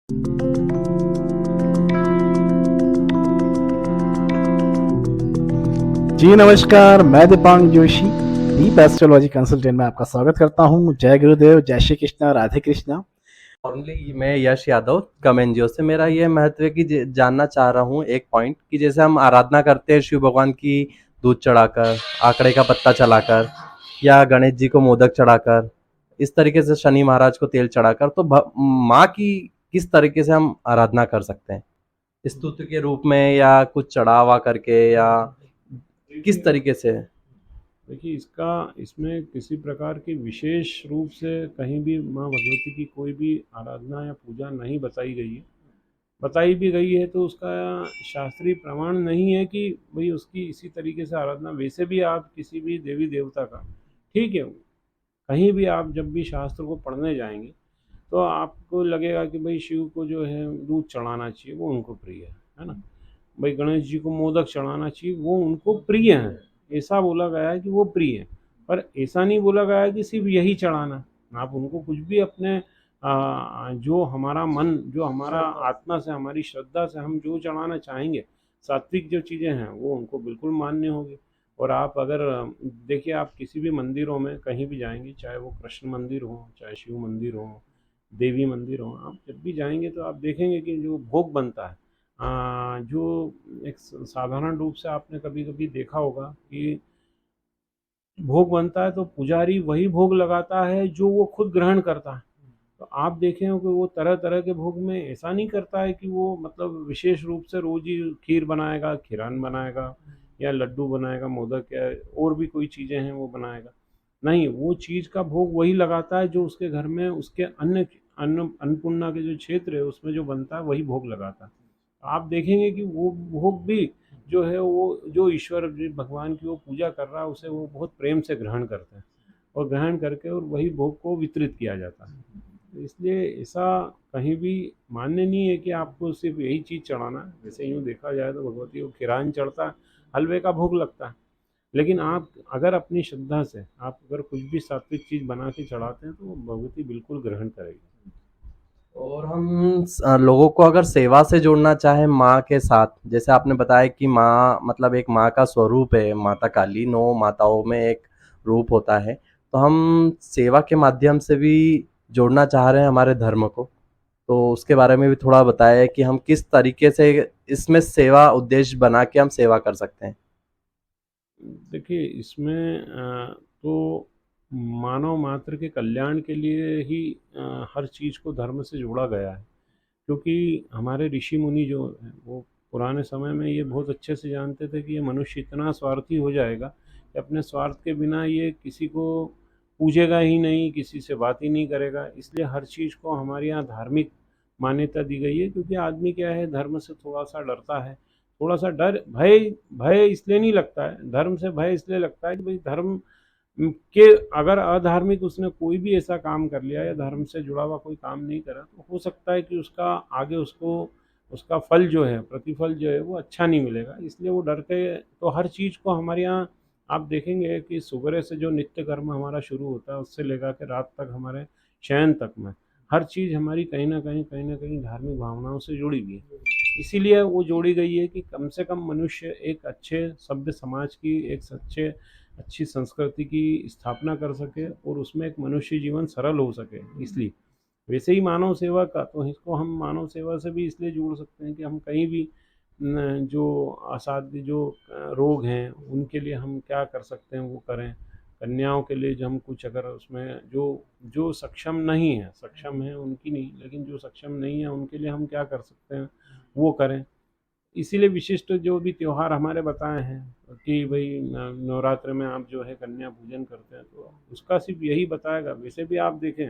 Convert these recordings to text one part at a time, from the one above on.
जी नमस्कार, मैं दीपांग जोशी, दीप astrology consultant में आपका स्वागत करता हूँ। जय गुरुदेव, जय श्री कृष्णा, राधे कृष्णा। ओनली मैं यश यादव कम एनजीओ से। मेरा ये महत्व है कि जानना चाह रहा हूँ एक पॉइंट कि जैसे हम आराधना करते हैं शिव भगवान की, दूध चढ़ाकर, आंकड़े का पत्ता चलाकर, या गणेश जी को मोदक चढ़ाकर, इस तरीके से शनि महाराज को तेल चढ़ाकर, तो माँ की किस तरीके से हम आराधना कर सकते हैं? स्तुति के रूप में या कुछ चढ़ावा करके, या किस तरीके से? देखिए, इसमें किसी प्रकार की विशेष रूप से कहीं भी माँ भगवती की कोई भी आराधना या पूजा नहीं बताई गई है। बताई भी गई है तो उसका शास्त्रीय प्रमाण नहीं है कि भाई उसकी इसी तरीके से आराधना। वैसे भी आप किसी भी देवी देवता का, ठीक है, कहीं भी आप जब भी शास्त्र को पढ़ने जाएंगे तो आपको लगेगा कि भाई शिव को जो है दूध चढ़ाना चाहिए, वो उनको प्रिय है ना। भाई गणेश जी को मोदक चढ़ाना चाहिए, वो उनको प्रिय है। ऐसा बोला गया है कि वो प्रिय है, पर ऐसा नहीं बोला गया है कि सिर्फ यही चढ़ाना। आप उनको कुछ भी अपने जो हमारा मन, जो हमारा आत्मा से, हमारी श्रद्धा से हम जो चढ़ाना चाहेंगे, सात्विक जो चीज़ें हैं वो उनको बिल्कुल मान्य होगी। और आप अगर देखिए, आप किसी भी मंदिरों में कहीं भी जाएंगे, चाहे वो कृष्ण मंदिर हो, चाहे शिव मंदिर हो, देवी मंदिर हो, आप जब भी जाएंगे तो आप देखेंगे कि जो भोग बनता है, जो एक साधारण रूप से आपने कभी कभी देखा होगा कि भोग बनता है तो पुजारी वही भोग लगाता है जो वो खुद ग्रहण करता है। तो आप देखें हो कि वो तरह तरह के भोग में ऐसा नहीं करता है कि वो मतलब विशेष रूप से रोज ही खीर बनाएगा, खीरान बनाएगा, या लड्डू बनाएगा, मोदक, या और भी कोई चीज़ें हैं वो बनाएगा। नहीं, वो चीज़ का भोग वही लगाता है जो उसके घर में, उसके अन्नपूर्णा के जो क्षेत्र है उसमें जो बनता है वही भोग लगाता है। आप देखेंगे कि वो भोग भी जो है, वो जो ईश्वर भगवान की वो पूजा कर रहा है उसे वो बहुत प्रेम से ग्रहण करते हैं, और ग्रहण करके और वही भोग को वितरित किया जाता है। तो इसलिए ऐसा कहीं भी मान्य नहीं है कि आपको सिर्फ यही चीज़ चढ़ाना है। जैसे यूँ देखा जाए तो भगवती को खीरान चढ़ता है, हलवे का भोग लगता है, लेकिन आप अगर अपनी श्रद्धा से आप अगर कुछ भी सात्विक चीज़ बना के चढ़ाते हैं तो वो भगवती बिल्कुल ग्रहण करेगी। और हम लोगों को अगर सेवा से जोड़ना चाहे माँ के साथ, जैसे आपने बताया कि माँ मतलब एक माँ का स्वरूप है, माता काली 9 माताओं में एक रूप होता है, तो हम सेवा के माध्यम से भी जोड़ना चाह रहे हैं हमारे धर्म को, तो उसके बारे में भी थोड़ा बताया कि हम किस तरीके से इसमें सेवा उद्देश्य बना के हम सेवा कर सकते हैं। देखिए, इसमें तो मानव मात्र के कल्याण के लिए ही हर चीज़ को धर्म से जोड़ा गया है। क्योंकि हमारे ऋषि मुनि जो हैं वो पुराने समय में ये बहुत अच्छे से जानते थे कि ये मनुष्य इतना स्वार्थी हो जाएगा कि अपने स्वार्थ के बिना ये किसी को पूजेगा ही नहीं, किसी से बात ही नहीं करेगा। इसलिए हर चीज़ को हमारे यहाँ धार्मिक मान्यता दी गई है, क्योंकि आदमी क्या है, धर्म से थोड़ा सा डरता है। थोड़ा सा डर, भय भय इसलिए नहीं लगता है, धर्म से भय इसलिए लगता है कि भाई धर्म के अगर अधार्मिक उसने कोई भी ऐसा काम कर लिया या धर्म से जुड़ा हुआ कोई काम नहीं करा तो हो सकता है कि उसका आगे उसको उसका फल जो है, प्रतिफल जो है वो अच्छा नहीं मिलेगा। इसलिए वो डर के, तो हर चीज़ को हमारे यहाँ आप देखेंगे कि सुबह से जो नित्य कर्म हमारा शुरू होता है उससे लेकर के रात तक, हमारे शयन तक में हर चीज़ हमारी कहीं ना कहीं धार्मिक भावनाओं से जुड़ी हुई है। इसीलिए वो जोड़ी गई है कि कम से कम मनुष्य एक अच्छे सभ्य समाज की, एक सच्चे अच्छी संस्कृति की स्थापना कर सके और उसमें एक मनुष्य जीवन सरल हो सके। इसलिए वैसे ही मानव सेवा का, तो इसको हम मानव सेवा से भी इसलिए जोड़ सकते हैं कि हम कहीं भी जो असाध्य जो रोग हैं उनके लिए हम क्या कर सकते हैं वो करें। कन्याओं के लिए जो हम कुछ अगर उसमें जो जो सक्षम नहीं है, सक्षम है उनकी नहीं, लेकिन जो सक्षम नहीं है उनके लिए हम क्या कर सकते हैं वो करें। इसीलिए विशिष्ट जो भी त्योहार हमारे बताए हैं कि भाई नवरात्र में आप जो है कन्या पूजन करते हैं, तो उसका सिर्फ यही बताएगा। वैसे भी आप देखें,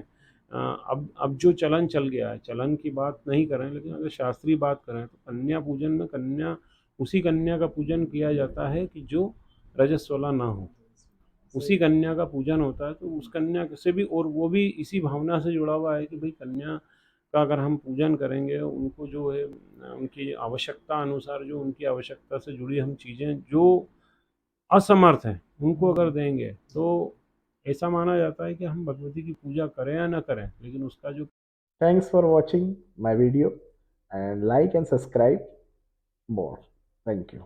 अब जो चलन चल गया है, चलन की बात नहीं करें, लेकिन अगर शास्त्रीय बात करें तो कन्या पूजन में कन्या, उसी कन्या का पूजन किया जाता है कि जो रजस्वला ना हो, उसी कन्या का पूजन होता है। तो उस कन्या से भी, और वो भी इसी भावना से जुड़ा हुआ है कि भाई कन्या का अगर हम पूजन करेंगे, उनको जो है उनकी आवश्यकता अनुसार, जो उनकी आवश्यकता से जुड़ी हम चीज़ें जो असमर्थ हैं उनको अगर देंगे, तो ऐसा माना जाता है कि हम भगवती की पूजा करें या ना करें, लेकिन उसका जो Thanks for watching my video and like and subscribe more. Thank you.